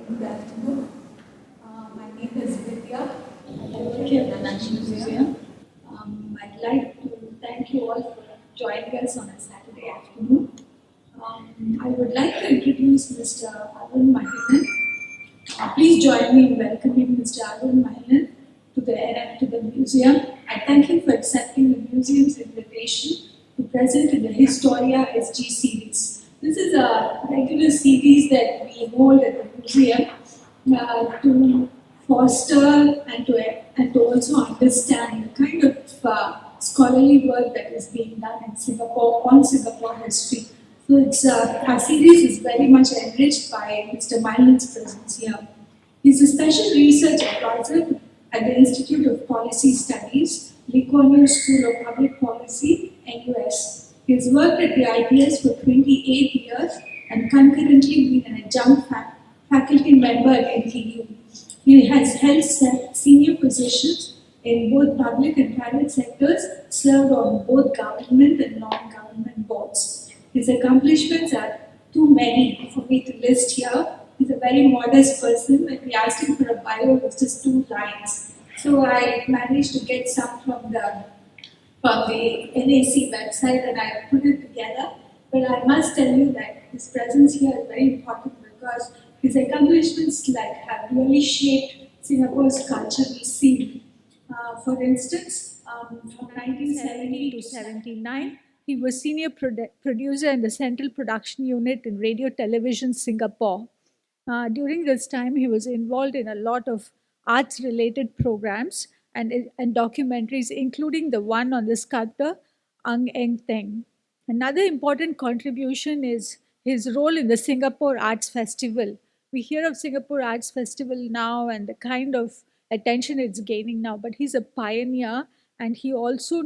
Good afternoon. My name is Vidya. I work here at the National Museum. I'd like to thank you all for joining us on a Saturday afternoon. I would like to introduce Mr. Arun Mahilan. Please join me in welcoming Mr. Arun Mahilan to the museum. I thank him for accepting the museum's invitation to present in the Historia SG series. This is a regular series that we hold at the museum to foster and to also understand the kind of scholarly work that is being done in Singapore on Singapore history. So our series is very much enriched by Mr. Mylan's presence here. He's a special research advisor at the Institute of Policy Studies, Lee Kuan Yew School of Public Policy, NUS. He has worked at the IPS for 28 years and concurrently been an adjunct faculty member at NTU. He has held senior positions in both public and private sectors, served on both government and non-government boards. His accomplishments are too many for me to list here. He's a very modest person. When we asked him for a bio, it was just 2 lines. So I managed to get some from the NAC website and I put it together. But I must tell you that his presence here is very important because his accomplishments have really shaped Singapore's cultural scene. For instance, from 1970 to 79, he was senior producer in the Central Production Unit in Radio Television Singapore. During this time, he was involved in a lot of arts-related programs and documentaries, including the one on the sculptor Ang Eng Teng. Another important contribution is his role in the Singapore Arts Festival. We hear of Singapore Arts Festival now and the kind of attention it's gaining now, but he's a pioneer and he also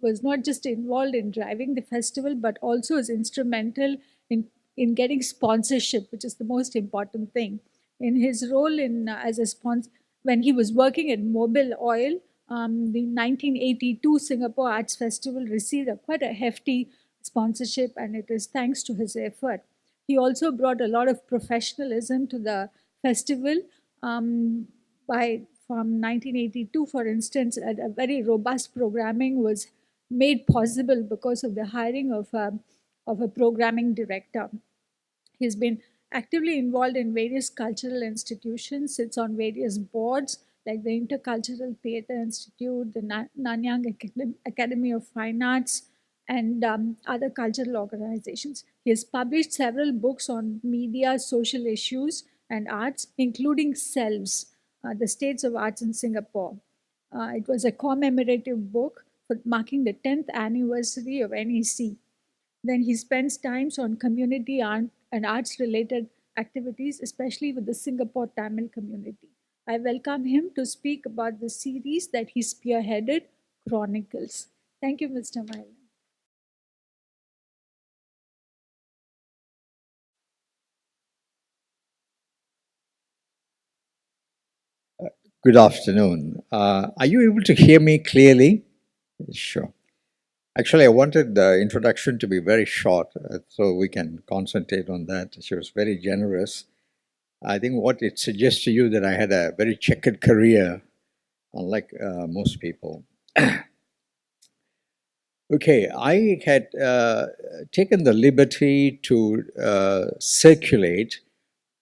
was not just involved in driving the festival, but also is instrumental in getting sponsorship, which is the most important thing. In his role as a sponsor, when he was working at Mobil Oil, the 1982 Singapore Arts Festival received quite a hefty sponsorship, and it is thanks to his effort. He also brought a lot of professionalism to the festival. From 1982, for instance, a very robust programming was made possible because of the hiring of a programming director. He's been actively involved in various cultural institutions, sits on various boards like the Intercultural Theatre Institute, the Nanyang Academy of Fine Arts, and other cultural organizations. He has published several books on media, social issues, and arts, including Selves, the States of Arts in Singapore. It was a commemorative book for marking the 10th anniversary of NEC. Then he spends times on community art and arts related activities, especially with the Singapore Tamil community. I welcome him to speak about the series that he spearheaded, Chronicles. Thank you, Mr. Mylan. Good afternoon. Are you able to hear me clearly? Sure. Actually, I wanted the introduction to be very short so we can concentrate on that. She was very generous. I think what it suggests to you that I had a very checkered career, unlike most people. Okay, I had taken the liberty to circulate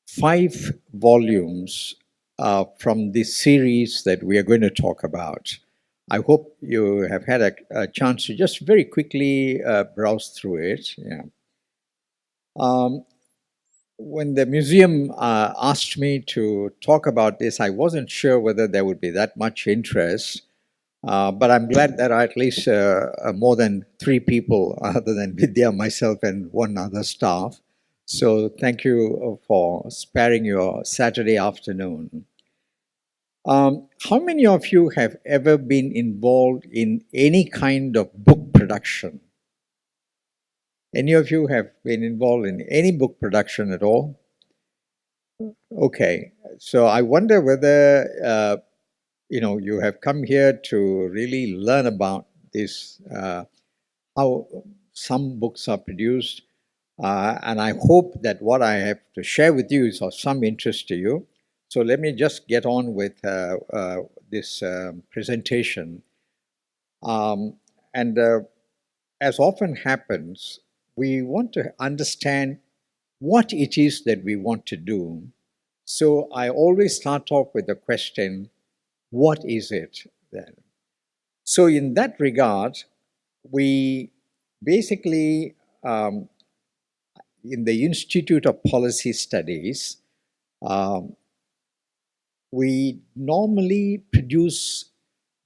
5 volumes from this series that we are going to talk about. I hope you have had a chance to just very quickly browse through it. Yeah. When the museum asked me to talk about this, I wasn't sure whether there would be that much interest. But I'm glad there are at least more than 3 people other than Vidya, myself, and 1 other staff. So thank you for sparing your Saturday afternoon. How many of you have ever been involved in any kind of book production? Any of you have been involved in any book production at all? Okay, so I wonder whether you have come here to really learn about this, how some books are produced, And I hope that what I have to share with you is of some interest to you. So let me just get on with this presentation. Um, and as often happens, we want to understand what it is that we want to do. So I always start off with the question, what is it then? So, in that regard, we basically, in the Institute of Policy Studies, um, we normally produce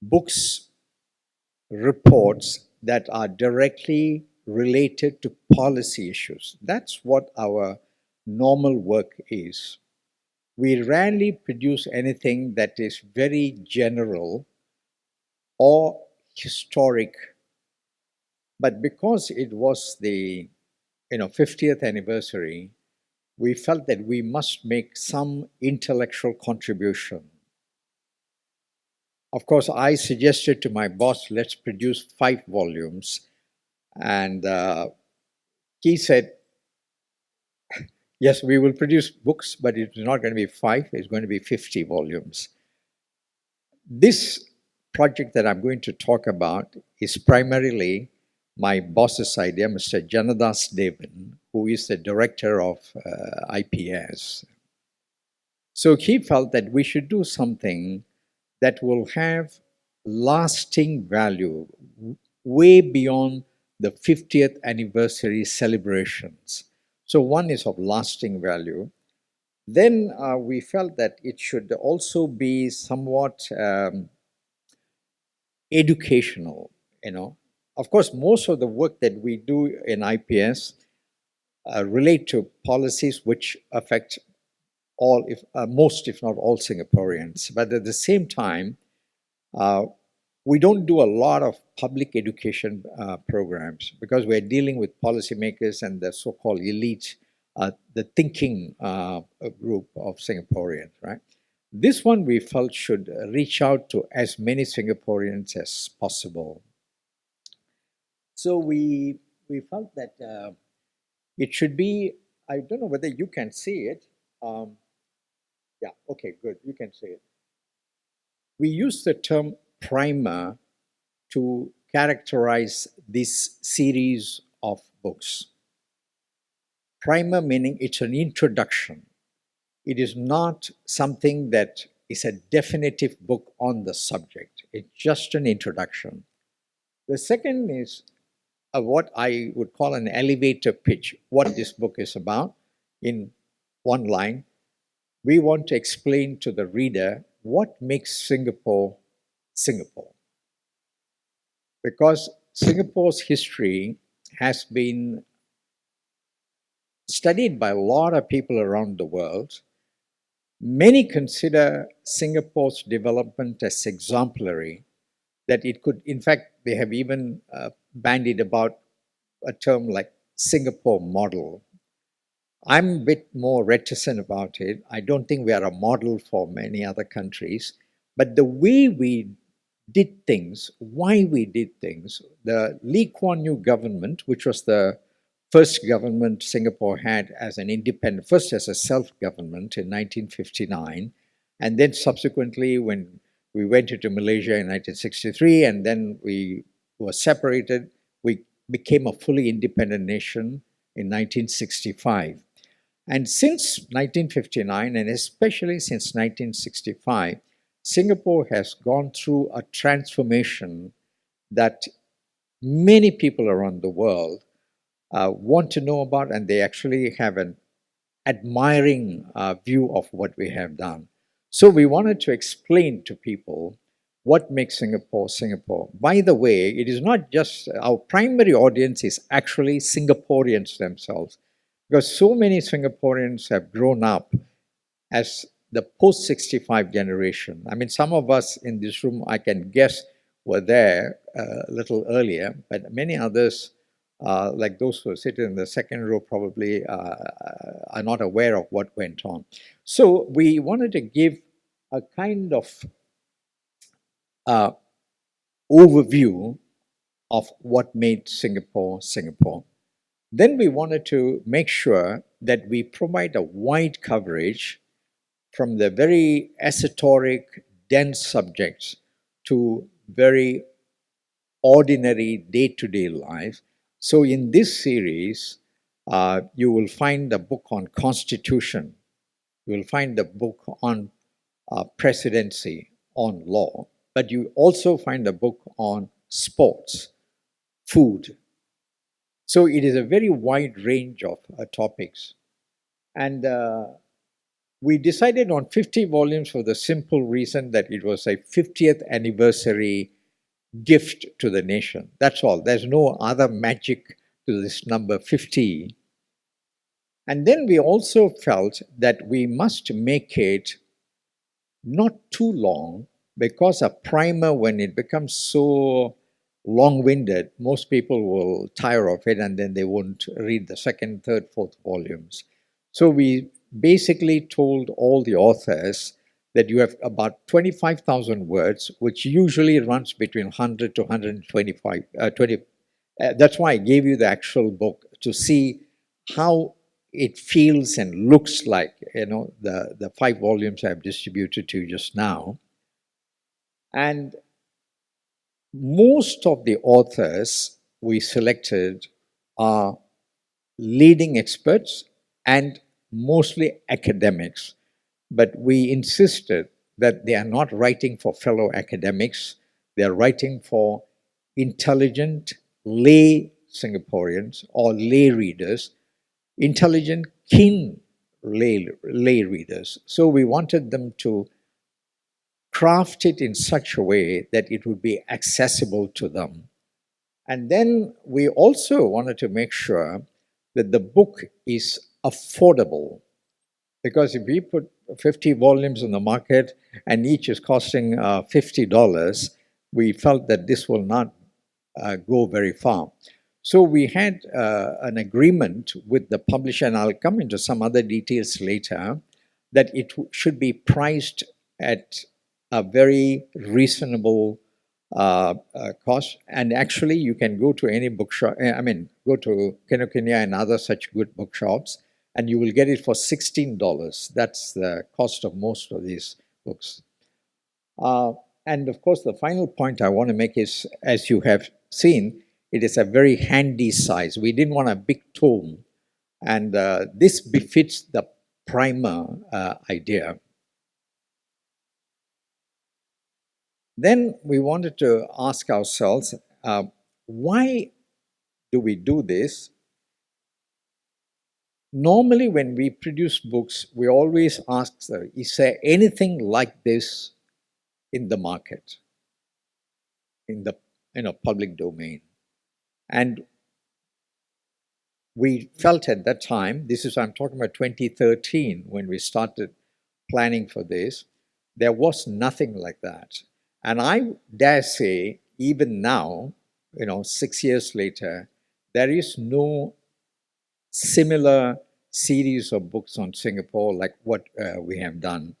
books, reports that are directly related to policy issues. That's what our normal work is. We rarely produce anything that is very general or historic, but because it was the 50th anniversary, we felt that we must make some intellectual contribution. Of course, I suggested to my boss, let's produce 5 volumes. And he said, yes, we will produce books, but it's not going to be 5, it's going to be 50 volumes. This project that I'm going to talk about is primarily my boss's idea, Mr. Janadas Devan, who is the director of IPS. So he felt that we should do something that will have lasting value way beyond the 50th anniversary celebrations. So, one is of lasting value. Then we felt that it should also be somewhat educational, you know. Of course, most of the work that we do in IPS relate to policies which affect all, if most, if not all, Singaporeans. But at the same time, uh, we don't do a lot of public education programs because we're dealing with policymakers and the so-called elite, the thinking group of Singaporeans, right? This one we felt should reach out to as many Singaporeans as possible. So we felt that it should be. I don't know whether you can see it. Yeah. Okay. Good. You can see it. We use the term primer to characterize this series of books. Primer meaning it's an introduction. It is not something that is a definitive book on the subject. It's just an introduction. The second is what I would call an elevator pitch, what this book is about. In one line, we want to explain to the reader what makes Singapore Singapore. Because Singapore's history has been studied by a lot of people around the world. Many consider Singapore's development as exemplary, that it could, in fact, they have even bandied about a term like Singapore model. I'm a bit more reticent about it. I don't think we are a model for many other countries, but the way we did things, why we did things, the Lee Kuan Yew government, which was the first government Singapore had as an independent, first as a self-government in 1959, and then subsequently when we went into Malaysia in 1963, and then we were separated, we became a fully independent nation in 1965. And since 1959, and especially since 1965, Singapore has gone through a transformation that many people around the world want to know about, and they actually have an admiring view of what we have done. So we wanted to explain to people what makes Singapore Singapore. By the way, it is not just our primary audience is actually Singaporeans themselves, because so many Singaporeans have grown up as the post 65 generation. I mean, some of us in this room, I can guess, were there a little earlier, but many others, like those who are sitting in the second row, probably are not aware of what went on. So we wanted to give a kind of uh, overview of what made Singapore Singapore. Then we wanted to make sure that we provide a wide coverage from the very esoteric, dense subjects to very ordinary day to day life. So, in this series, you will find the book on Constitution, you will find the book on presidency, on law, but you also find a book on sports, food. So, it is a very wide range of topics. And we decided on 50 volumes for the simple reason that it was a 50th anniversary gift to the nation. That's all. There's no other magic to this number 50. And then we also felt that we must make it not too long, because a primer, when it becomes so long winded, most people will tire of it and then they won't read the second, third, fourth volumes. So we basically told all the authors that you have about 25,000 words, which usually runs between 100 to 125. 20. That's why I gave you the actual book to see how it feels and looks like, the 5 volumes I've distributed to you just now. And most of the authors we selected are leading experts and mostly academics. But we insisted that they are not writing for fellow academics, they are writing for intelligent lay Singaporeans or lay readers, intelligent, keen lay readers. So we wanted them to craft it in such a way that it would be accessible to them. And then we also wanted to make sure that the book is affordable, because if we put 50 volumes in the market and each is costing $50, we felt that this will not go very far. So we had an agreement with the publisher, and I'll come into some other details later, that it should be priced at a very reasonable cost. And actually, you can go to any bookshop, go to Kinokuniya and other such good bookshops, and you will get it for $16. That's the cost of most of these books. And of course, the final point I want to make is, as you have seen, it is a very handy size. We didn't want a big tome, and this befits the primer idea. Then we wanted to ask ourselves, why do we do this? Normally, when we produce books, we always ask, is there anything like this in the market, in the public domain? And we felt at that time, I'm talking about 2013, when we started planning for this, there was nothing like that. And I dare say, even now, 6 years later, there is no similar series of books on Singapore like what we have done.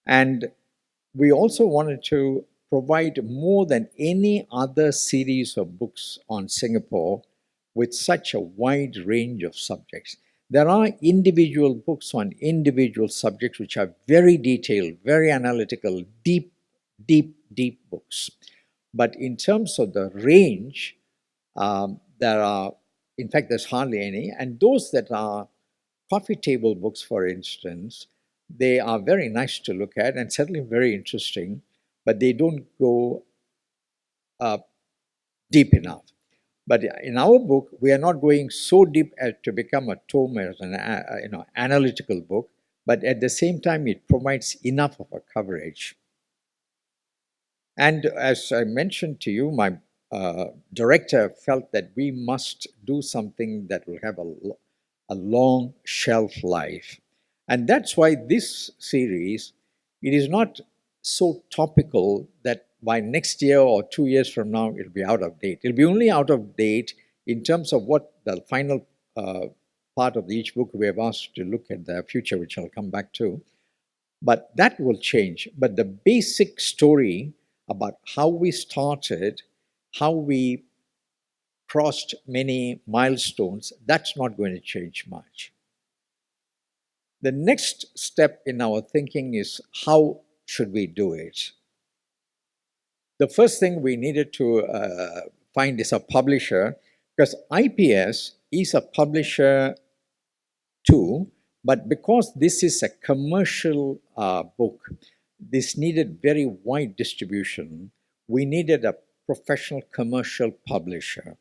And we also wanted to provide more than any other series of books on Singapore with such a wide range of subjects. There are individual books on individual subjects which are very detailed, very analytical, deep books. But in terms of the range, there's hardly any. And those that are coffee table books, for instance, they are very nice to look at and certainly very interesting, but they don't go deep enough. But in our book, we are not going so deep as to become a tome, as an analytical book, but at the same time, it provides enough of a coverage. And as I mentioned to you, my director felt that we must do something that will have a long shelf life. And that's why this series, it is not so topical that by next year or 2 years from now, it'll be out of date. It'll be only out of date in terms of what the final part of each book we have asked to look at the future, which I'll come back to. But that will change. But the basic story about how we started, how we crossed many milestones, that's not going to change much. The next step in our thinking is how should we do it? The first thing we needed to find is a publisher, because IPS is a publisher too, but because this is a commercial book, this needed very wide distribution. We needed a professional commercial publisher.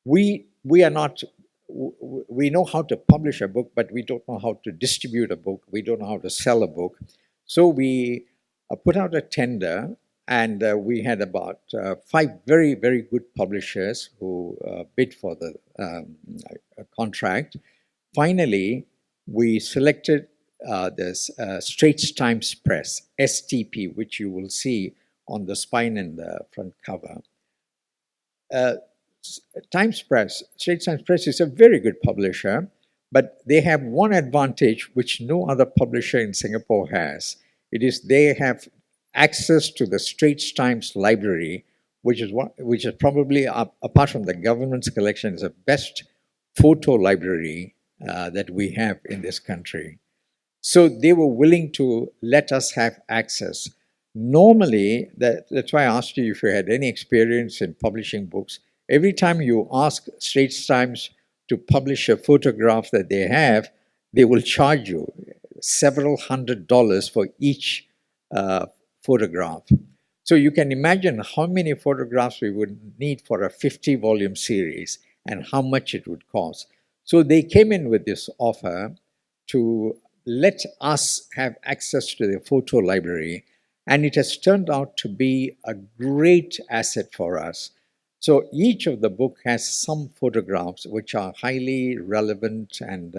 We are not, we know how to publish a book, but we don't know how to distribute a book. We don't know how to sell a book. So we put out a tender, and we had about 5 very, very good publishers who bid for the contract. Finally, we selected this Straits Times Press, STP, which you will see on the spine and the front cover. Straits Times Press is a very good publisher, but they have one advantage which no other publisher in Singapore has. It is they have access to the Straits Times library, which is probably, apart from the government's collection, is the best photo library that we have in this country. So they were willing to let us have access. Normally, that's why I asked you if you had any experience in publishing books. Every time you ask Straits Times to publish a photograph that they have, they will charge you several $100s for each photograph. So you can imagine how many photographs we would need for a 50-volume series and how much it would cost. So they came in with this offer to let us have access to the photo library, and it has turned out to be a great asset for us. So each of the book has some photographs which are highly relevant and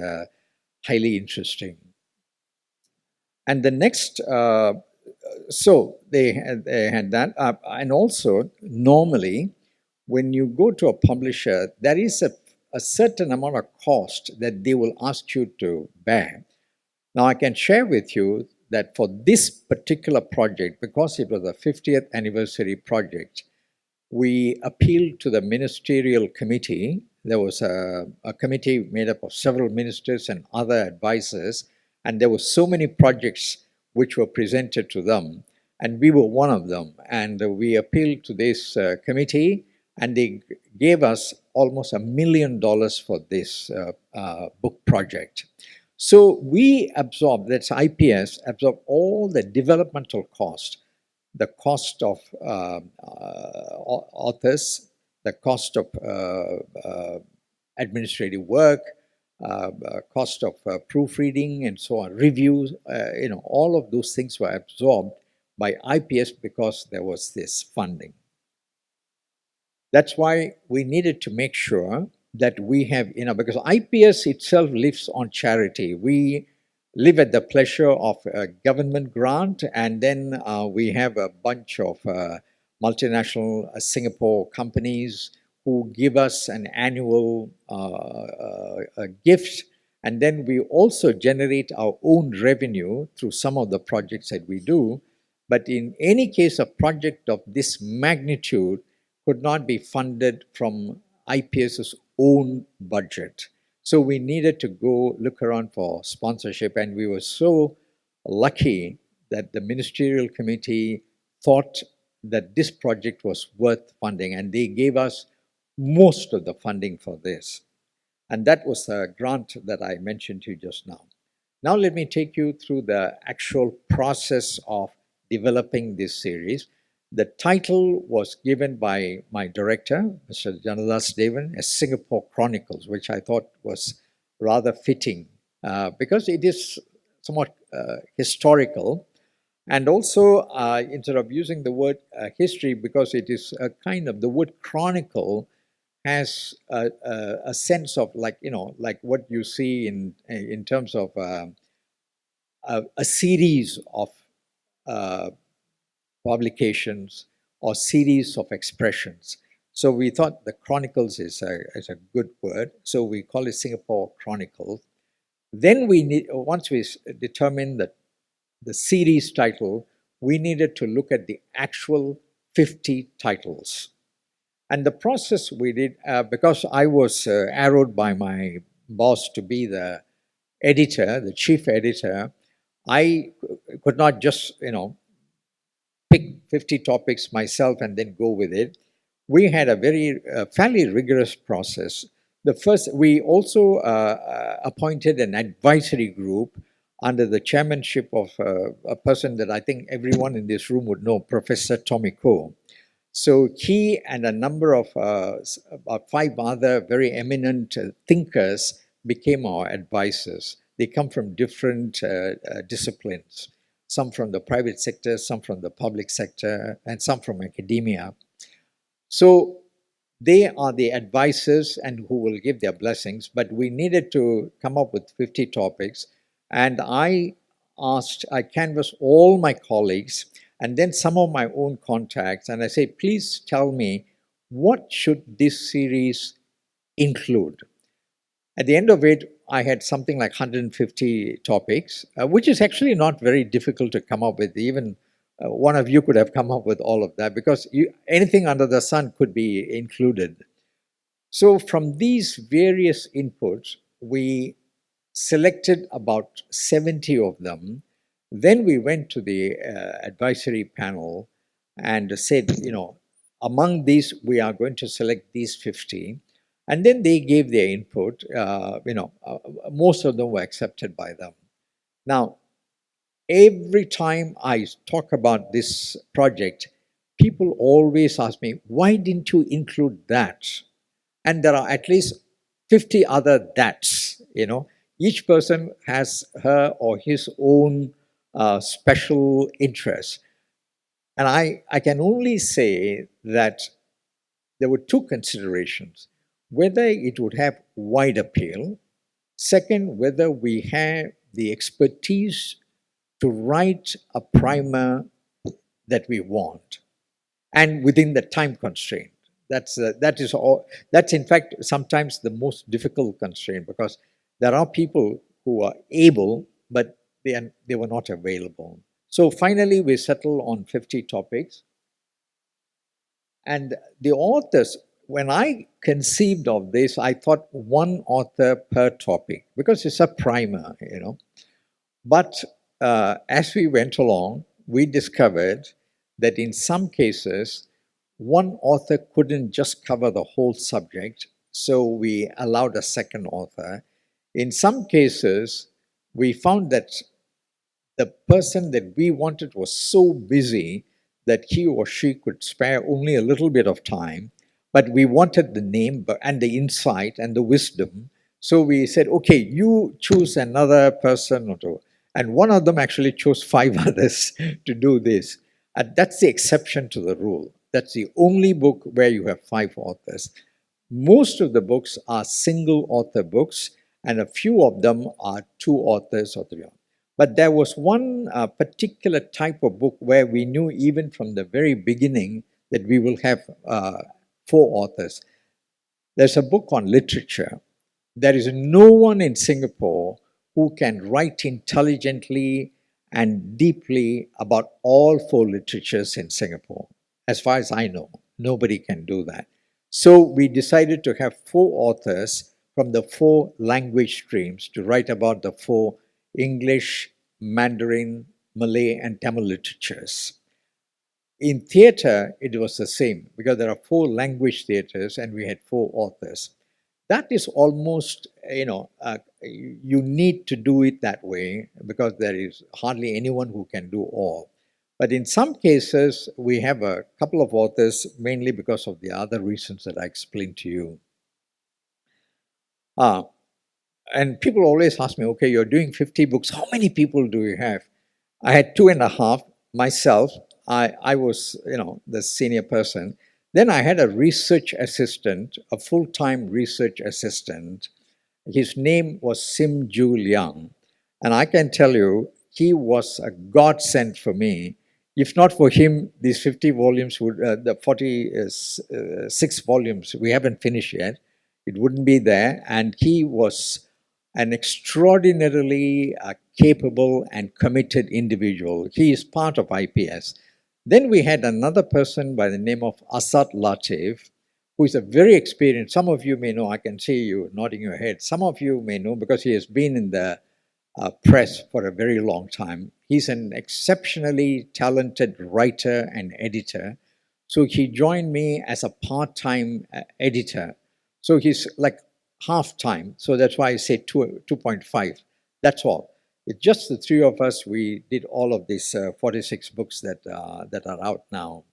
highly interesting. And the next, so they had that. And also, normally, when you go to a publisher, there is a certain amount of cost that they will ask you to bear. Now, I can share with you that for this particular project, because it was a 50th anniversary project, we appealed to the ministerial committee. There was a committee made up of several ministers and other advisors, and there were so many projects which were presented to them, and we were one of them. And we appealed to this committee, and they gave us almost $1 million for this book project. So we absorbed, that's IPS, absorbed all the developmental cost, the cost of authors, the cost of administrative work, cost of proofreading and so on, reviews, all of those things were absorbed by IPS because there was this funding. That's why we needed to make sure that we have enough, because IPS itself lives on charity. We live at the pleasure of a government grant, and then we have a bunch of multinational Singapore companies who give us an annual gift, and then we also generate our own revenue through some of the projects that we do. But in any case, a project of this magnitude could not be funded from IPS's own budget. So we needed to go look around for sponsorship, and we were so lucky that the ministerial committee thought that this project was worth funding, and they gave us most of the funding for this. And that was the grant that I mentioned to you just now. Now let me take you through the actual process of developing this series. The title was given by my director, Mr. Janadas Devan, as Singapore Chronicles, which I thought was rather fitting because it is somewhat historical. And also, instead of using the word history, because it is a kind of, the word chronicle has a sense of like what you see in terms of a series of publications or series of expressions. So we thought the Chronicles is a good word, so we call it Singapore Chronicles. Then once we determined the series title, we needed to look at the actual 50 titles. And the process we did, because I was arrowed by my boss to be the editor, the chief editor, I could not just, pick 50 topics myself and then go with it. We had a very fairly rigorous process. The first, we also appointed an advisory group under the chairmanship of a person that I think everyone in this room would know, Professor Tommy Coe. So he and a number of about five other very eminent thinkers became our advisors. They come from different disciplines, some from the private sector, some from the public sector, and some from academia. So they are the advisors and who will give their blessings, but we needed to come up with 50 topics. And I canvassed all my colleagues and then some of my own contacts, and I say, please tell me, what should this series include? At the end of it, I had something like 150 topics, which is actually not very difficult to come up with. Even one of you could have come up with all of that, because anything under the sun could be included. So from these various inputs, we selected about 70 of them. Then we went to the advisory panel and said, among these, we are going to select these 50. And then they gave their input. Most of them were accepted by them. Now, every time I talk about this project, people always ask me, why didn't you include that? And there are at least 50 other that's. Each person has her or his own special interest. And I can only say that there were two considerations: whether it would have wide appeal, second, whether we have the expertise to write a primer that we want, and within the time constraint. That is all. That's in fact sometimes the most difficult constraint, because there are people who are able, but they were not available. So finally, we settled on 50 topics, and the authors. When I conceived of this, I thought one author per topic, because it's a primer. But as we went along, we discovered that in some cases, one author couldn't just cover the whole subject, so we allowed a second author. In some cases, we found that the person that we wanted was so busy that he or she could spare only a little bit of time, but we wanted the name and the insight and the wisdom. So we said, okay, you choose another person or two. And one of them actually chose five others to do this. And that's the exception to the rule. That's the only book where you have five authors. Most of the books are single author books, and a few of them are two authors or three authors. But there was one particular type of book where we knew even from the very beginning that we will have four authors. There's a book on literature. There is no one in Singapore who can write intelligently and deeply about all four literatures in Singapore. As far as I know, nobody can do that. So we decided to have four authors from the four language streams to write about the four English, Mandarin, Malay, and Tamil literatures. In theatre, it was the same, because there are four language theatres and we had four authors. That is almost, you need to do it that way, because there is hardly anyone who can do all. But in some cases, we have a couple of authors, mainly because of the other reasons that I explained to you. And people always ask me, okay, you're doing 50 books. How many people do you have? I had 2.5 myself. I was, the senior person. Then I had a research assistant, a full-time research assistant. His name was Sim Ju Liang. And I can tell you, he was a godsend for me. If not for him, these 50 volumes would, the 46 volumes, we haven't finished yet, it wouldn't be there. And he was an extraordinarily capable and committed individual. He is part of IPS. Then we had another person by the name of Asad Latif, who is a very experienced, some of you may know, I can see you nodding your head. Some of you may know because he has been in the press for a very long time. He's an exceptionally talented writer and editor. So he joined me as a part-time editor. So he's like half-time. So that's why I say 2.5. That's all. It's just the three of us. We did all of these 46 books that are out now.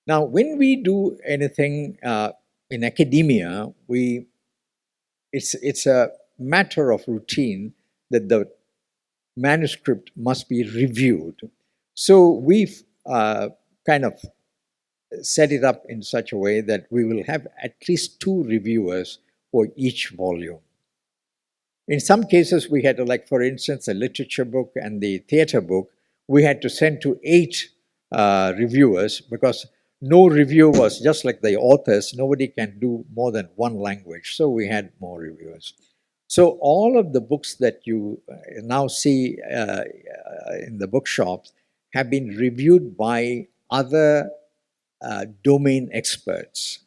Now, when we do anything in academia, it's a matter of routine that the manuscript must be reviewed. So we've kind of set it up in such a way that we will have at least 2 reviewers for each volume. In some cases, we had to, like, for instance, the literature book and the theater book, we had to send to 8 reviewers because no review was just like the authors. Nobody can do more than one language. So we had more reviewers. So all of the books that you now see in the bookshops have been reviewed by other domain experts.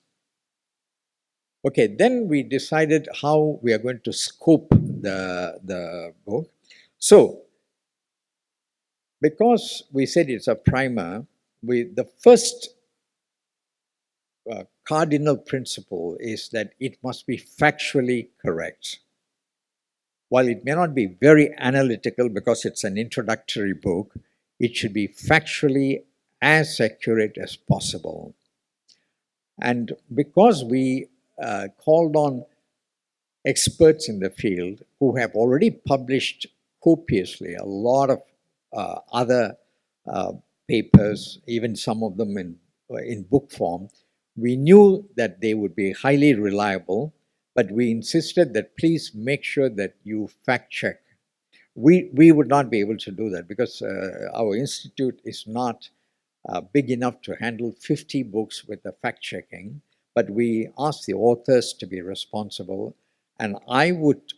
Okay, then we decided how we are going to scope the book. So, because we said it's a primer, the first cardinal principle is that it must be factually correct. While it may not be very analytical because it's an introductory book, it should be factually as accurate as possible. And because we called on experts in the field who have already published copiously a lot of other papers, even some of them in book form, we knew that they would be highly reliable, but we insisted that please make sure that you fact check. We would not be able to do that because our institute is not big enough to handle 50 books with the fact checking, but we asked the authors to be responsible. And I would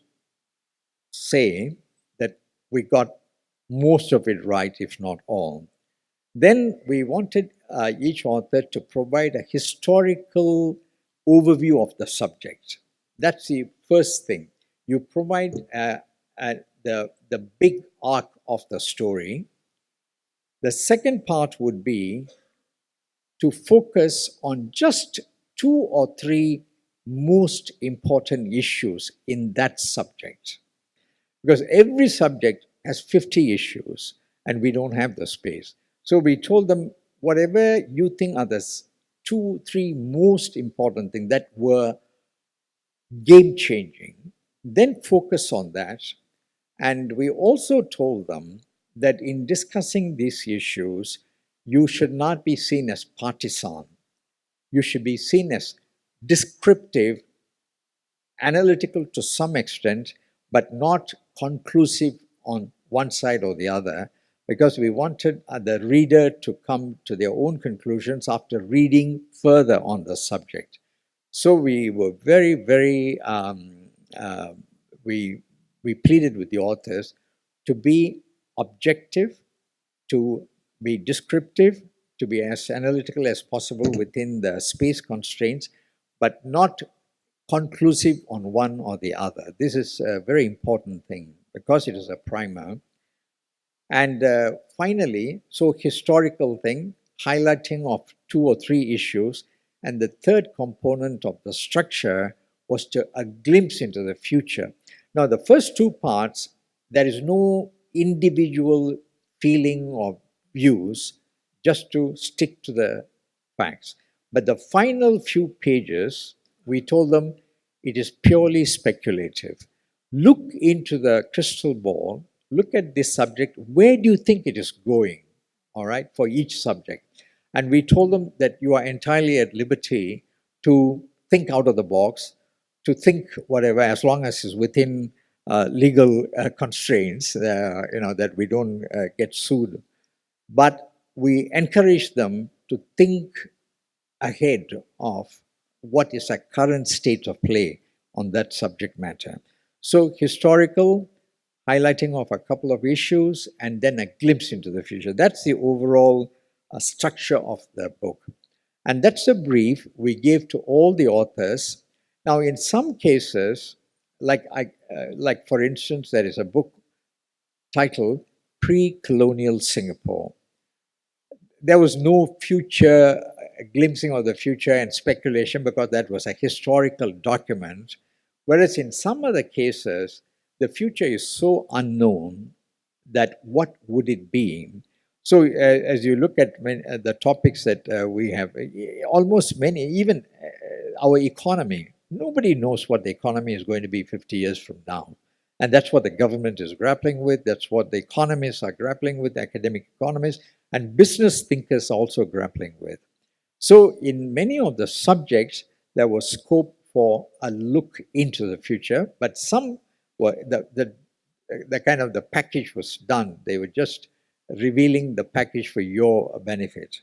say that we got most of it right, if not all. Then we wanted each author to provide a historical overview of the subject. That's the first thing. You provide the big arc of the story. The second part would be to focus on just 2 or 3 most important issues in that subject. Because every subject has 50 issues and we don't have the space. So we told them, whatever you think are the 2, 3 most important things that were game changing, then focus on that. And we also told them that in discussing these issues, you should not be seen as partisan. You should be seen as descriptive, analytical to some extent, but not conclusive on one side or the other, because we wanted the reader to come to their own conclusions after reading further on the subject. So we were very, very, we pleaded with the authors to be objective, to be descriptive, to be as analytical as possible within the space constraints, but not conclusive on one or the other. This is a very important thing because it is a primer. And finally, so historical thing, highlighting of 2 or 3 issues. And the third component of the structure was a glimpse into the future. Now, the first 2 parts, there is no individual feeling or views, just to stick to the facts. But the final few pages, we told them it is purely speculative. Look into the crystal ball, look at this subject, where do you think it is going, all right, for each subject? And we told them that you are entirely at liberty to think out of the box, to think whatever, as long as it's within legal constraints, that we don't get sued. But we encourage them to think ahead of what is a current state of play on that subject matter. So historical, highlighting of a couple of issues, and then a glimpse into the future. That's the overall structure of the book. And that's the brief we gave to all the authors. Now, in some cases, like for instance, there is a book titled Pre-Colonial Singapore. There was no future glimpsing of the future and speculation because that was a historical document. Whereas in some other cases, the future is so unknown that what would it be? So, as you look at the topics that we have, almost many, even our economy, nobody knows what the economy is going to be 50 years from now. And that's what the government is grappling with. That's what the economists are grappling with, academic economists, and business thinkers also grappling with. So, in many of the subjects, there was scope for a look into the future, but some were the kind of the package was done. They were just revealing the package for your benefit.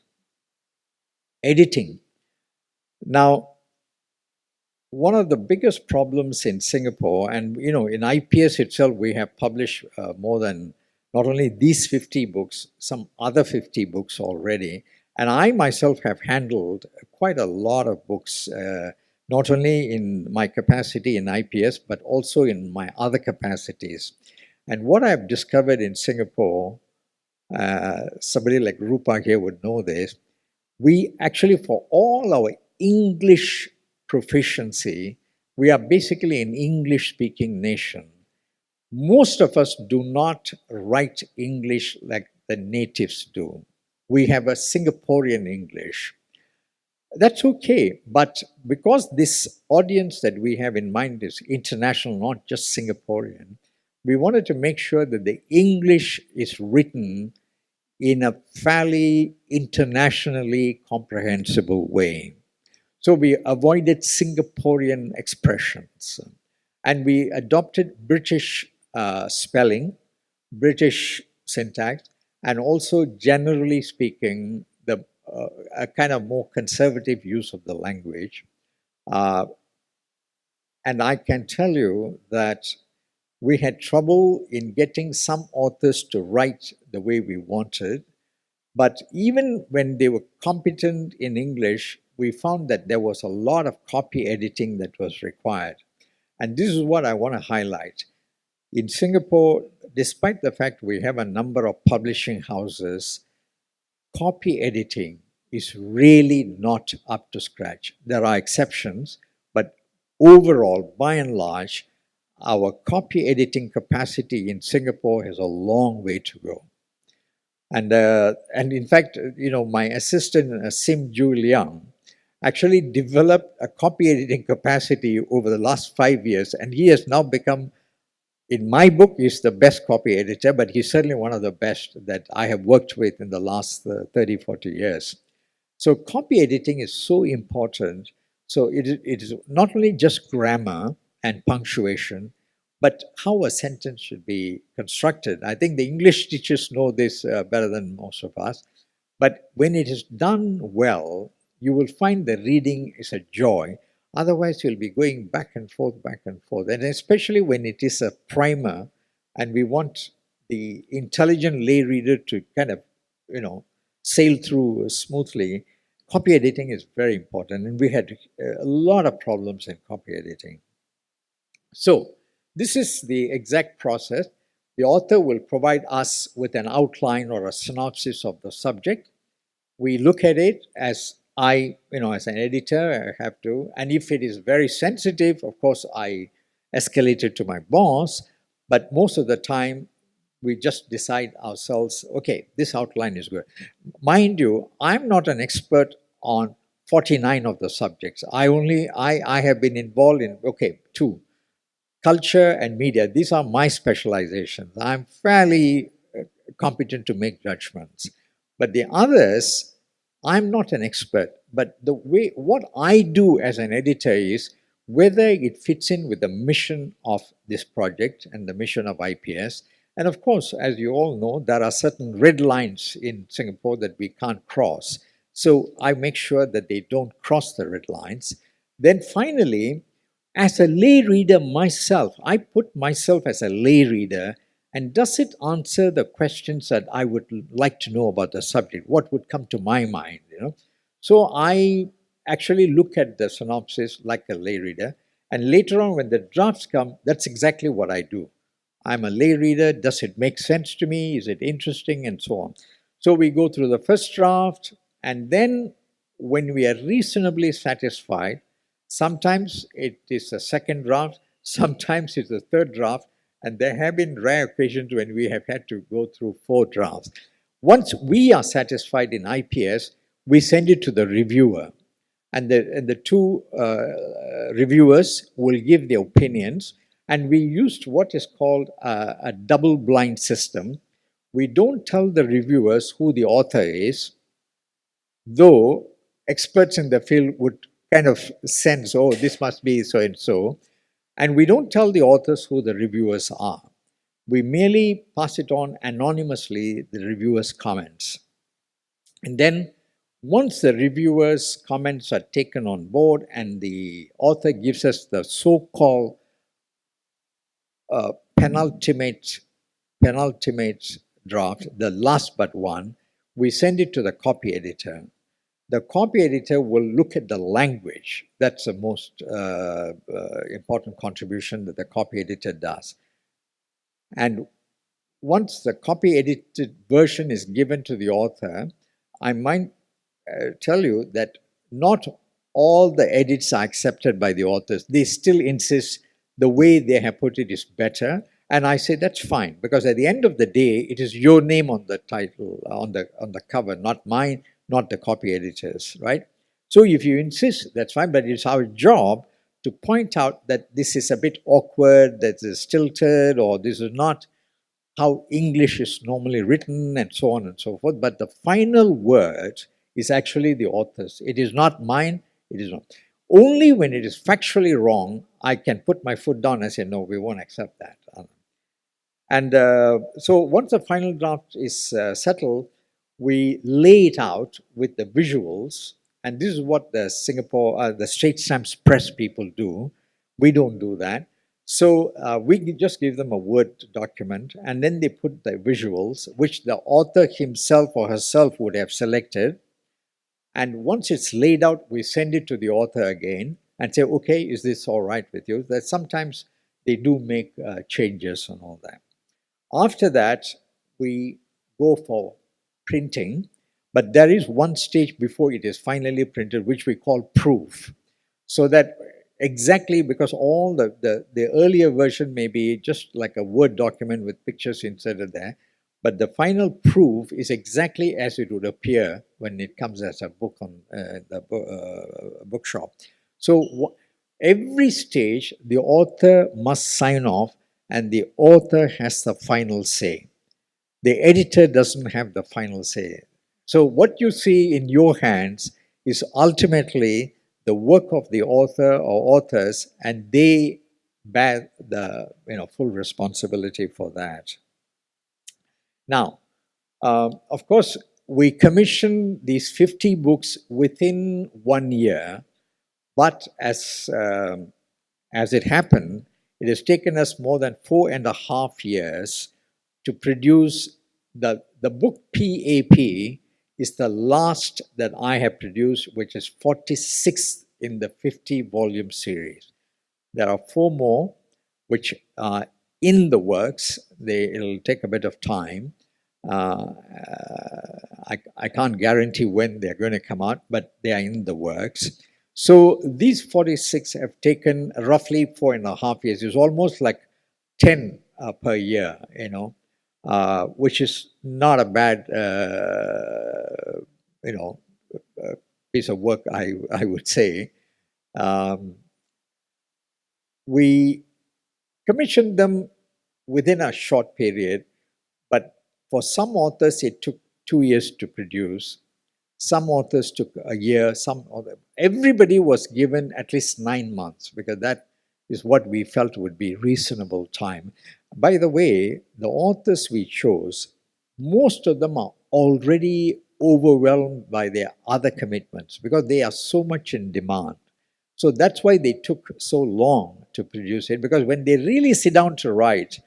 Editing. Now, one of the biggest problems in Singapore, and in IPS itself, we have published more than not only these 50 books, some other 50 books already. And I myself have handled quite a lot of books, not only in my capacity in IPS, but also in my other capacities. And what I've discovered in Singapore, somebody like Rupa here would know this, we actually, for all our English proficiency, we are basically an English-speaking nation. Most of us do not write English like the natives do. We have a Singaporean English. That's okay, but because this audience that we have in mind is international, not just Singaporean, we wanted to make sure that the English is written in a fairly internationally comprehensible way. So we avoided Singaporean expressions and we adopted British spelling, British syntax, and also, generally speaking, a kind of more conservative use of the language. And I can tell you that we had trouble in getting some authors to write the way we wanted. But even when they were competent in English, we found that there was a lot of copy editing that was required. And this is what I want to highlight. In Singapore, despite the fact we have a number of publishing houses, copy editing is really not up to scratch. There are exceptions, but overall, by and large, our copy editing capacity in Singapore has a long way to go. And in fact, my assistant, Sim Ju Liang, actually developed a copy editing capacity over the last 5 years, and he has now become, in my book, he's the best copy editor, but he's certainly one of the best that I have worked with in the last 30, 40 years. So copy editing is so important. So it is not only just grammar and punctuation, but how a sentence should be constructed. I think the English teachers know this better than most of us. But when it is done well, you will find the reading is a joy. Otherwise, you'll be going back and forth, back and forth. And especially when it is a primer and we want the intelligent lay reader to kind of, sail through smoothly, copy editing is very important. And we had a lot of problems in copy editing. So, this is the exact process. The author will provide us with an outline or a synopsis of the subject. We look at it as as an editor, I have to, and if it is very sensitive, of course, I escalate it to my boss, but most of the time, we just decide ourselves, okay, this outline is good. Mind you, I'm not an expert on 49 of the subjects. I have been involved in, two, culture and media. These are my specializations. I'm fairly competent to make judgments. But the others, I'm not an expert. But what I do as an editor is whether it fits in with the mission of this project and the mission of IPS. And of course, as you all know, there are certain red lines in Singapore that we can't cross. So I make sure that they don't cross the red lines. Then finally, as a lay reader myself, I put myself as a lay reader, and does it answer the questions that I would like to know about the subject? What would come to my mind? So I actually look at the synopsis like a lay reader. And later on, when the drafts come, that's exactly what I do. I'm a lay reader. Does it make sense to me? Is it interesting? And so on. So we go through the first draft, and then when we are reasonably satisfied, sometimes it is a second draft, sometimes it's a third draft, and there have been rare occasions when we have had to go through four drafts. Once we are satisfied in IPS, we send it to the reviewer, and the two reviewers will give their opinions. And we used what is called a double blind system. We don't tell the reviewers who the author is, though experts in the field would kind of sense, oh, this must be so and so. And we don't tell the authors who the reviewers are. We merely pass it on anonymously, the reviewers' comments. And then once the reviewers' comments are taken on board and the author gives us the so-called penultimate draft, the last but one, we send it to the copy editor. The copy editor will look at the language. That's the most important contribution that the copy editor does. And once the copy edited version is given to the author, I might tell you that not all the edits are accepted by the authors. They still insist the way they have put it is better. And I say that's fine, because at the end of the day, it is your name on the title, on the cover, not mine, not the copy editor's, right? So if you insist, that's fine, but it's our job to point out that this is a bit awkward, that this is stilted, or this is not how English is normally written, and so on and so forth. But the final word is actually the author's. It is not mine, it is not. Only when it is factually wrong, I can put my foot down and say, no, we won't accept that. And so once the final draft is settled, we lay it out with the visuals. And this is what the the Straight Stamps Press people do. We don't do that. So we just give them a Word document, and then they put the visuals, which the author himself or herself would have selected. And once it's laid out, we send it to the author again and say, okay, is this all right with you? That sometimes they do make changes and all that. After that, we go for printing, but there is one stage before it is finally printed, which we call proof. So that exactly, because all the earlier version may be just like a Word document with pictures inserted there, but the final proof is exactly as it would appear when it comes as a book on the bookshop. So every stage, the author must sign off, and the author has the final say. The editor doesn't have the final say. So what you see in your hands is ultimately the work of the author or authors, and they bear the full responsibility for that. Now, of course, we commissioned these 50 books within 1 year, but as it happened, it has taken us more than 4.5 years to produce the book PAP is the last that I have produced, which is 46th in the 50-volume series. There are 4 more which are in the works. It'll take a bit of time. I can't guarantee when they're going to come out, but they are in the works. So these 46 have taken roughly 4.5 years. It's almost like 10 per year, which is not a bad, piece of work, I would say. We commissioned them within a short period, but for some authors it took 2 years to produce. Some authors took a year. Everybody was given at least 9 months, because that is what we felt would be reasonable time. By the way, the authors we chose, most of them are already overwhelmed by their other commitments because they are so much in demand. So that's why they took so long to produce it, because when they really sit down to write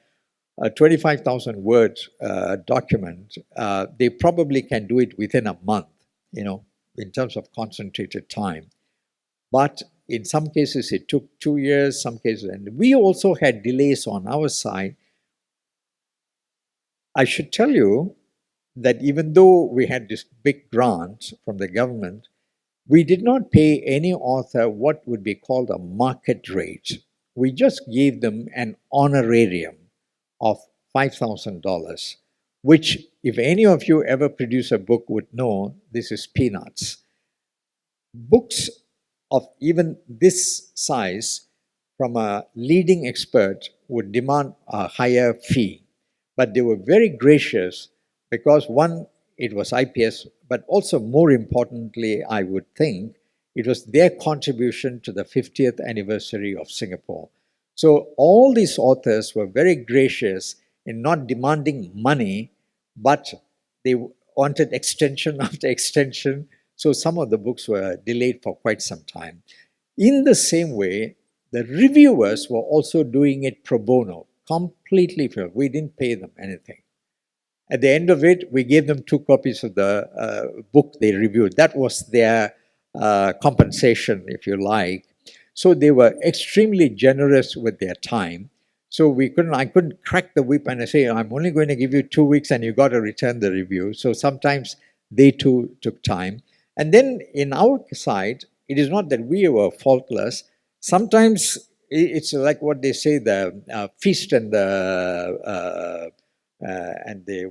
a 25,000 word document, they probably can do it within a month, in terms of concentrated time. But in some cases, it took 2 years, some cases, and we also had delays on our side. I should tell you that even though we had this big grant from the government, we did not pay any author what would be called a market rate. We just gave them an honorarium of $5,000, which, if any of you ever produce a book, would know this is peanuts. Books of even this size from a leading expert would demand a higher fee. But they were very gracious because, one, it was IPS, but also more importantly, I would think, it was their contribution to the 50th anniversary of Singapore. So all these authors were very gracious in not demanding money, but they wanted extension after extension. So some of the books were delayed for quite some time. In the same way, the reviewers were also doing it pro bono, completely free. We didn't pay them anything. At the end of it, we gave them 2 copies of the book they reviewed. That was their compensation, if you like. So they were extremely generous with their time. So I couldn't crack the whip and say, I'm only going to give you 2 weeks and you got to return the review. So sometimes they too took time. And then in our side, it is not that we were faultless. Sometimes it's like what they say, the feast and the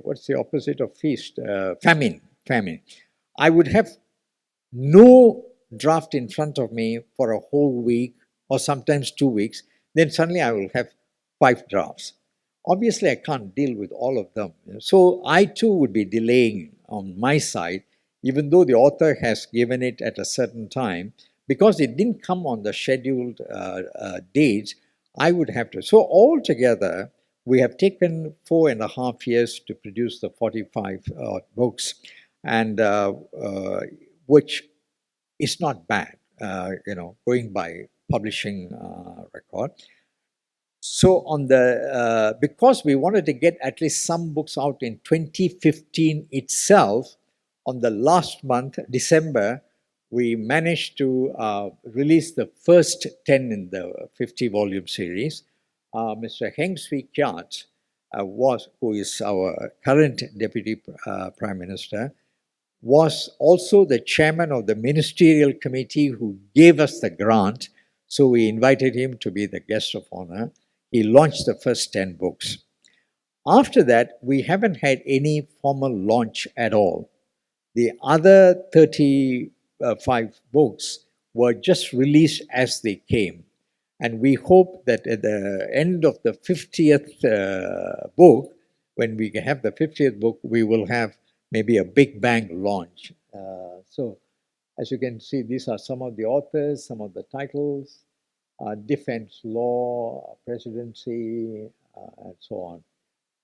what's the opposite of feast? Famine. I would have no draft in front of me for a whole week or sometimes 2 weeks. Then suddenly I will have 5 drafts. Obviously, I can't deal with all of them. So I too would be delaying on my side, even though the author has given it at a certain time, because it didn't come on the scheduled dates. I would have to. So altogether, we have taken 4.5 years to produce the 45 books, and which is not bad, going by publishing record. So because we wanted to get at least some books out in 2015 itself, on the last month, December, we managed to release the first 10 in the 50-volume series. Mr. Heng Swee Keat, who is our current Deputy Prime Minister, was also the chairman of the ministerial committee who gave us the grant. So we invited him to be the guest of honor. He launched the first 10 books. After that, we haven't had any formal launch at all. The other 35 books were just released as they came. And we hope that at the end of the 50th book, when we have the 50th book, we will have maybe a big bang launch. So, as you can see, these are some of the authors, some of the titles, defense law, presidency, and so on.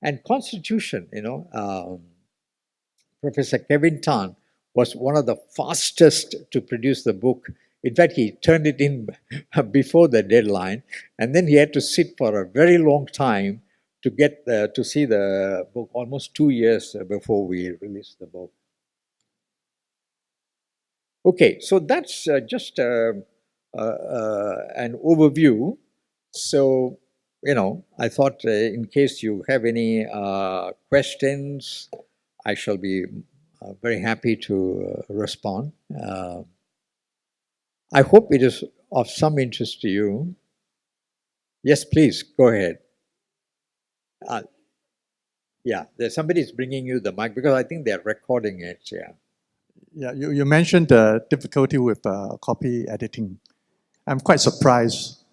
And constitution, Professor Kevin Tan was one of the fastest to produce the book. In fact, he turned it in before the deadline, and then he had to sit for a very long time to get to see the book, almost 2 years before we released the book. Okay, so that's just an overview. So, I thought in case you have any questions, I shall be very happy to respond. I hope it is of some interest to you. Yes, please, go ahead. Yeah, there's somebody's bringing you the mic because I think they're recording it. Yeah. Yeah, you mentioned the difficulty with copy editing. I'm quite surprised.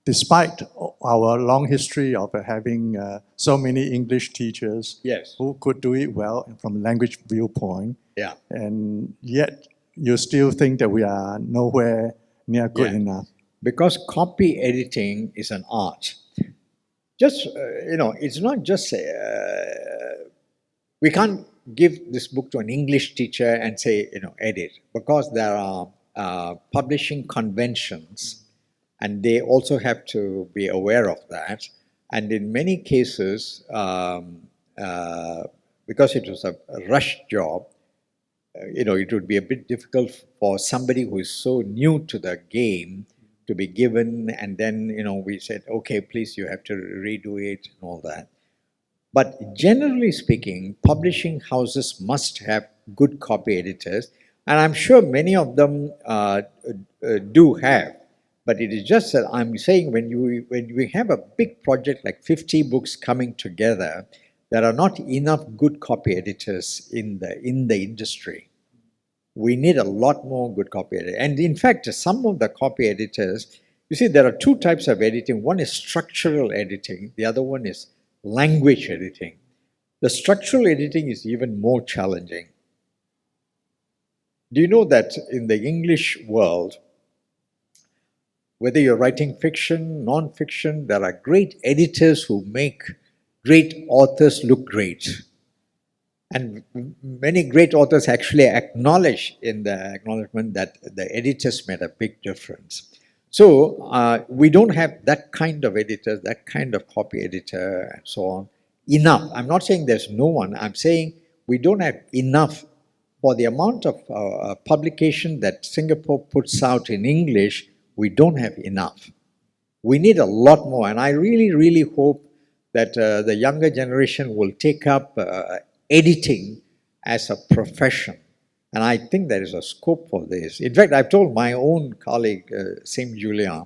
Despite our long history of having so many English teachers Yes. who could do it well from a language viewpoint, Yeah. and yet you still think that we are nowhere near good Yeah. enough. Because copy editing is an art. Just, it's not just, we can't give this book to an English teacher and say, edit, because there are publishing conventions, and they also have to be aware of that. And in many cases, because it was a rush job, it would be a bit difficult for somebody who is so new to the game to be given, and then, we said, okay, please, you have to redo it and all that. But generally speaking, publishing houses must have good copy editors, and I'm sure many of them do have. But it is just that I'm saying, when we have a big project like 50 books coming together, there are not enough good copy editors in the industry. We need a lot more good copy editors. And in fact, some of the copy editors, you see, there are two types of editing. One is structural editing, the other one is language editing. The structural editing is even more challenging. Do you know that in the English world, whether you're writing fiction, non-fiction, there are great editors who make great authors look great. And many great authors actually acknowledge in the acknowledgement that the editors made a big difference. So we don't have that kind of editors, that kind of copy editor and so on, enough. I'm not saying there's no one. I'm saying we don't have enough for the amount of publication that Singapore puts out in English. We don't have enough. We need a lot more. And I really, really hope that the younger generation will take up editing as a profession. And I think there is a scope for this. In fact, I've told my own colleague, Sim Julian,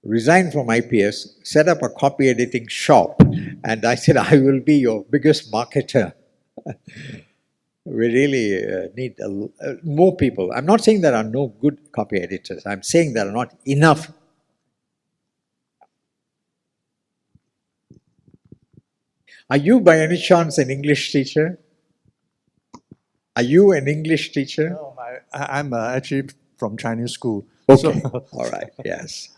resign from IPS, set up a copy editing shop, and I said, I will be your biggest marketer. We really need more people. I'm not saying there are no good copy editors. I'm saying there are not enough. Are you by any chance an English teacher? Are you an English teacher? No, I'm actually from Chinese school. Okay, So, all right, yes.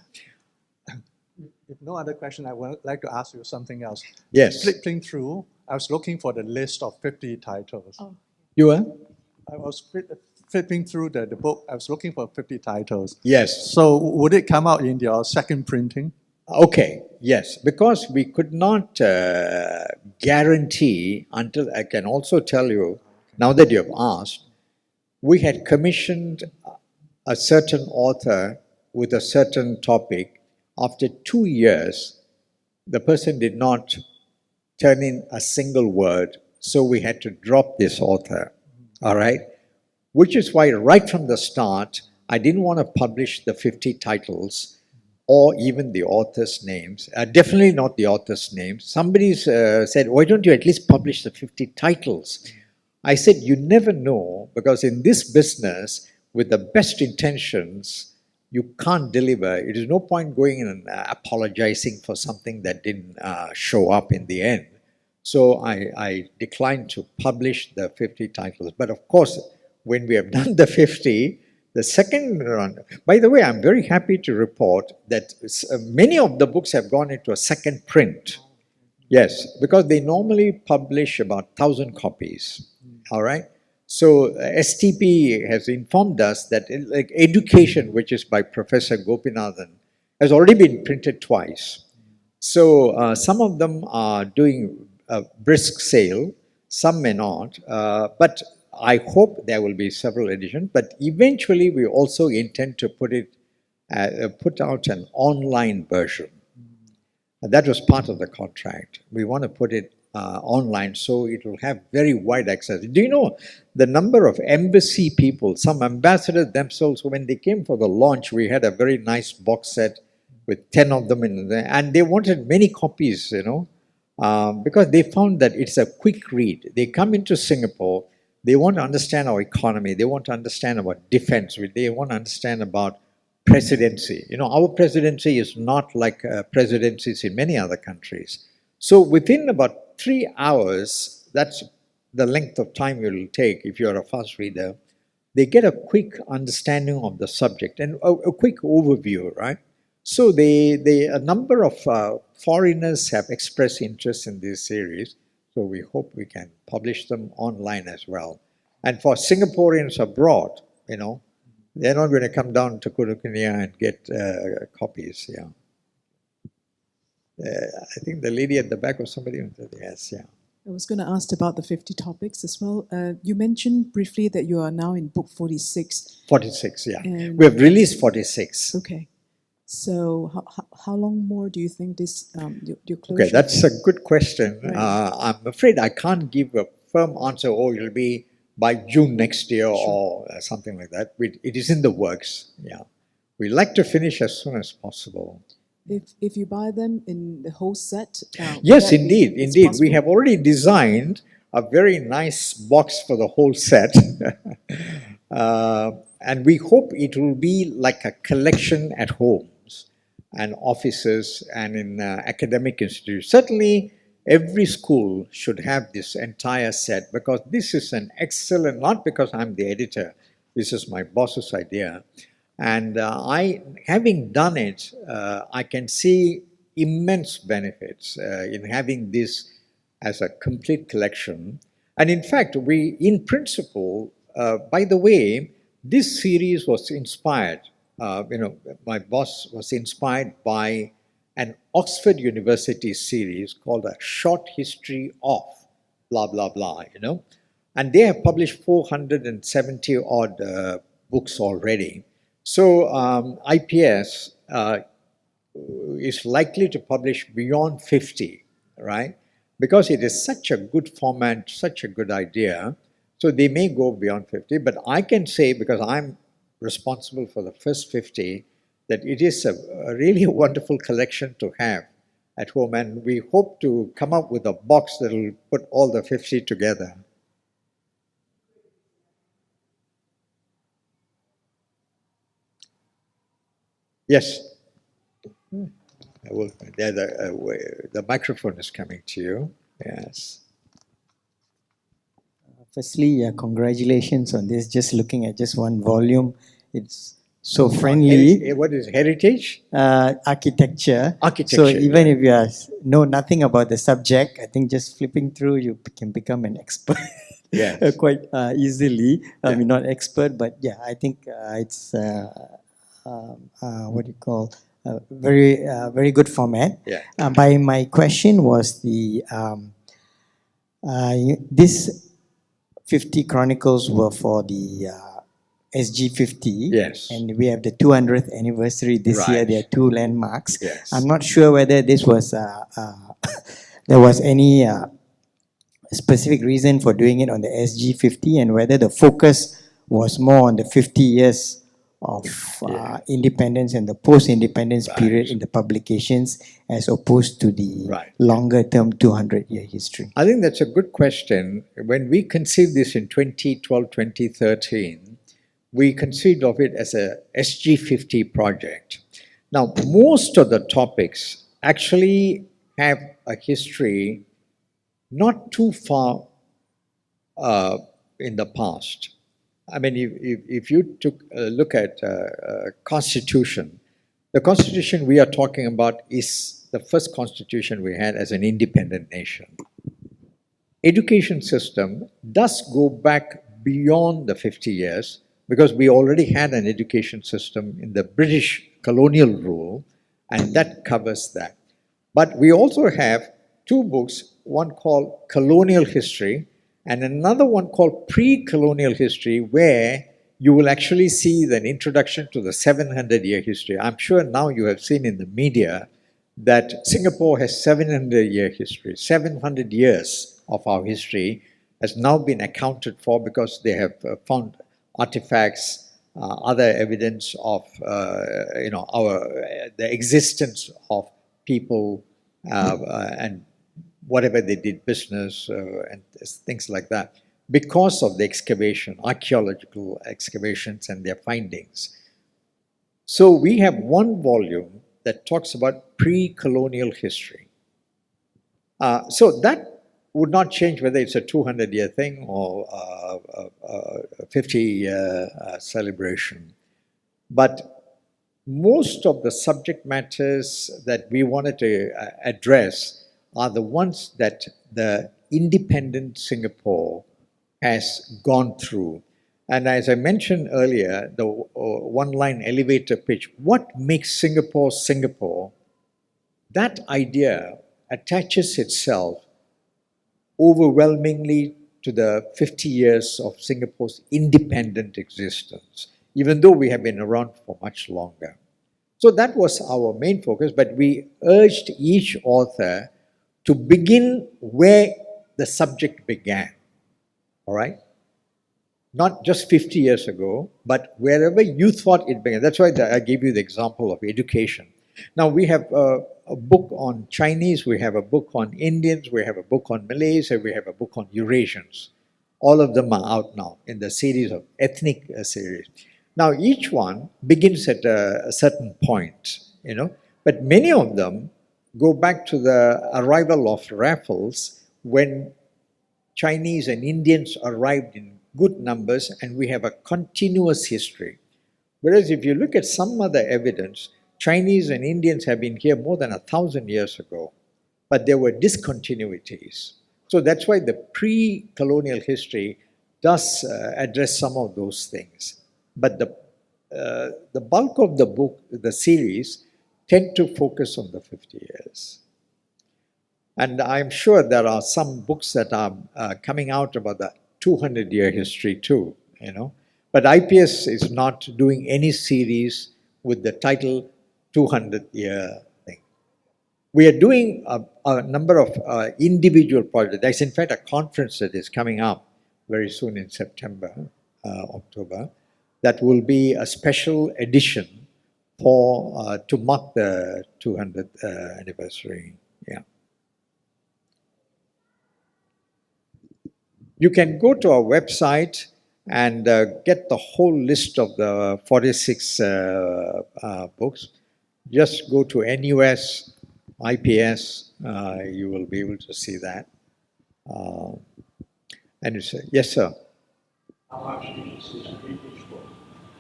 if no other question, I would like to ask you something else. Yes. Flipping through, I was looking for the list of 50 titles. Oh. You are? I was flipping through the book. I was looking for 50 titles. Yes. So would it come out in your second printing? Okay, yes, because we could not guarantee until, I can also tell you, now that you have asked, we had commissioned a certain author with a certain topic. After 2 years, the person did not turn in a single word, so we had to drop this author, all right? Which is why right from the start, I didn't want to publish the 50 titles or even the author's names, definitely not the author's names. Somebody said, why don't you at least publish the 50 titles? I said, you never know, because in this business, with the best intentions, you can't deliver. It is no point going and apologizing for something that didn't show up in the end. So I declined to publish the 50 titles. But of course, when we have done the 50, the second run, by the way, I'm very happy to report that many of the books have gone into a second print. Yes, because they normally publish about 1,000 copies. All right. So STP has informed us that like Education, which is by Professor Gopinathan, has already been printed twice. So some of them are doing a brisk sale, some may not, but I hope there will be several editions. But eventually, we also intend to put out an online version. That was part of the contract. We want to put it online so it will have very wide access. Do you know the number of embassy people, some ambassadors themselves, when they came for the launch, we had a very nice box set with 10 of them in there, and they wanted many copies, because they found that it's a quick read. They come into Singapore, they want to understand our economy, they want to understand about defense, they want to understand about presidency. Our presidency is not like presidencies in many other countries. So within about 3 hours, that's the length of time it will take if you're a fast reader, they get a quick understanding of the subject and a quick overview, right? So a number of foreigners have expressed interest in this series, so we hope we can publish them online as well. And for Singaporeans abroad, they're not going to come down to Kurukunia and get copies, yeah. I think the lady at the back was somebody, yes, yeah. I was going to ask about the 50 topics as well. You mentioned briefly that you are now in book 46. 46, yeah. And- We have released 46. Okay. So how long more do you think this your closure? Okay, that's a good question. Right. I'm afraid I can't give a firm answer. Oh, it'll be by June next year or something like that. It is in the works. Yeah, we like to finish as soon as possible. If you buy them in the whole set, Yes, would that be- indeed. it's We possible? have already designed a very nice box for the whole set. And we hope it will be like a collection at homes and offices and in academic institutes. Certainly, every school should have this entire set, because this is an excellent, not because I'm the editor, this is my boss's idea. And having done it, I can see immense benefits in having this as a complete collection. And in fact, in principle, by the way, this series was inspired. My boss was inspired by an Oxford University series called A Short History of blah, blah, blah, And they have published 470 odd books already. So IPS is likely to publish beyond 50, right? Because it is such a good format, such a good idea. So they may go beyond 50, but I can say, because I'm responsible for the first 50, that it is a really wonderful collection to have at home. And we hope to come up with a box that will put all the 50 together. Yes. The microphone is coming to you. Yes. Firstly, congratulations on this. Just looking at just one volume, it's so friendly. What is heritage? Architecture. Architecture, So even yeah. if you know nothing about the subject, I think just flipping through, you can become an expert. Yes. Quite easily. I Yeah. mean, not expert, but yeah, I think it's what do you call very good format. Yeah. By my question was this 50 Chronicles were for the SG50. Yes. And we have the 200th anniversary this year. Right. There are two landmarks. Yes. I'm not sure whether this was there was any specific reason for doing it on the SG50, and whether the focus was more on the 50 years of independence and the post-independence period in the publications, as opposed to the longer term 200-year history. I think that's a good question. When we conceived this in 2012, 2013, we conceived of it as a SG50 project. Now, most of the topics actually have a history not too far in the past. I mean, if you took a look at Constitution, the Constitution we are talking about is the first Constitution we had as an independent nation. Education system does go back beyond the 50 years, because we already had an education system in the British colonial rule, and that covers that. But we also have two books, one called Colonial History and another one called Pre-Colonial History, where you will actually see the introduction to the 700-year history. I'm sure now you have seen in the media that Singapore has 700-year history. 700 years of our history has now been accounted for, because they have found artifacts, other evidence of the existence of people and whatever they did, business and things like that, because of the excavation, archaeological excavations and their findings. So we have one volume that talks about pre-colonial history. So that would not change whether it's a 200-year thing or a 50-year celebration. But most of the subject matters that we wanted to address are the ones that the independent Singapore has gone through. And as I mentioned earlier, the one-line elevator pitch, what makes Singapore Singapore, that idea attaches itself overwhelmingly to the 50 years of Singapore's independent existence, even though we have been around for much longer. So that was our main focus, but we urged each author to begin where the subject began, all right? Not just 50 years ago, but wherever you thought it began. That's why I gave you the example of education. Now we have a book on Chinese, we have a book on Indians, we have a book on Malays, and we have a book on Eurasians. All of them are out now in the series of ethnic series. Now each one begins at a certain point, you know, but many of them go back to the arrival of Raffles when Chinese and Indians arrived in good numbers, and we have a continuous history. Whereas if you look at some other evidence, Chinese and Indians have been here more than 1,000 years ago, but there were discontinuities. So that's why the pre-colonial history does address some of those things. But the bulk of the book, the series, tend to focus on the 50 years. And I'm sure there are some books that are coming out about the 200-year history too, you know. But IPS is not doing any series with the title 200-year thing. We are doing a number of individual projects. There's in fact a conference that is coming up very soon in September, October, that will be a special edition for to mark the 200th anniversary. Yeah. You can go to our website and get the whole list of the 46 books. Just go to NUS, IPS, you will be able to see that. And you say, yes, sir. How much is each book?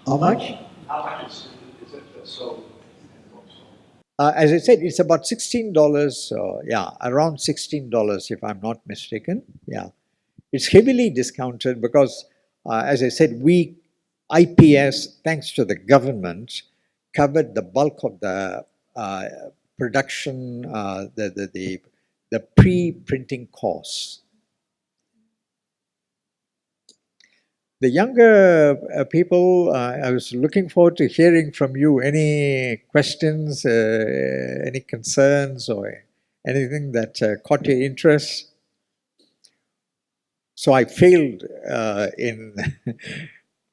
How much? How much is it sold? As I said, it's about $16, yeah, around $16 if I'm not mistaken, yeah. It's heavily discounted because, as I said, we, IPS, thanks to the government, covered the bulk of the production, the pre-printing costs. The younger people, I was looking forward to hearing from you. Any questions, any concerns, or anything that caught your interest? So I failed in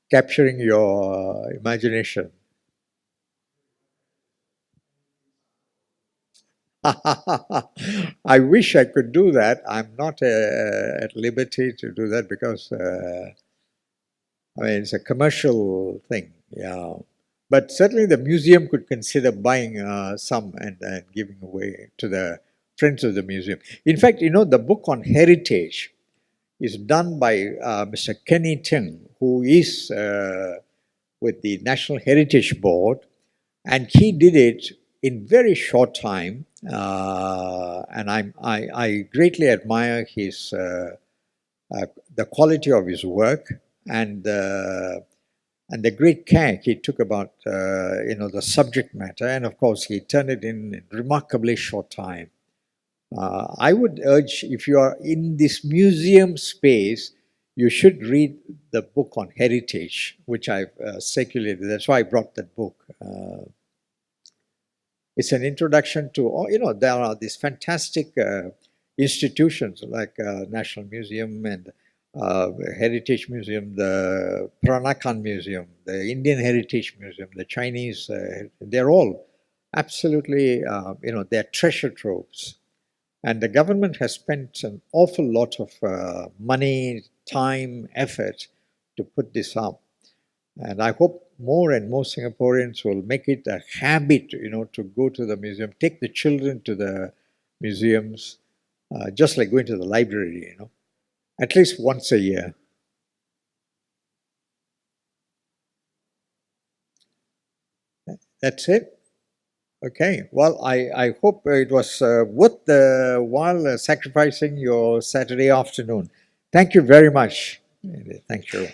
capturing your imagination. I wish I could do that. I'm not at liberty to do that because I mean, it's a commercial thing, yeah. But certainly the museum could consider buying some and giving away to the friends of the museum. In fact, you know, the book on heritage is done by Mr. Kenny Ting, who is with the National Heritage Board, and he did it in very short time. And I greatly admire his the quality of his work and the great care he took about you know, the subject matter, and of course he turned it in remarkably short time. I would urge, if you are in this museum space, you should read the book on heritage, which I've circulated. That's why I brought that book. It's an introduction to, you know, there are these fantastic institutions like National Museum and Heritage Museum, the Peranakan Museum, the Indian Heritage Museum, the Chinese, they're all absolutely, you know, they're treasure troves. And the government has spent an awful lot of money, time, effort to put this up. And I hope more and more Singaporeans will make it a habit, you know, to go to the museum, take the children to the museums, just like going to the library, you know, at least once a year. That's it. Okay, well, I hope it was worth the while sacrificing your Saturday afternoon. Thank you very much. Thank you.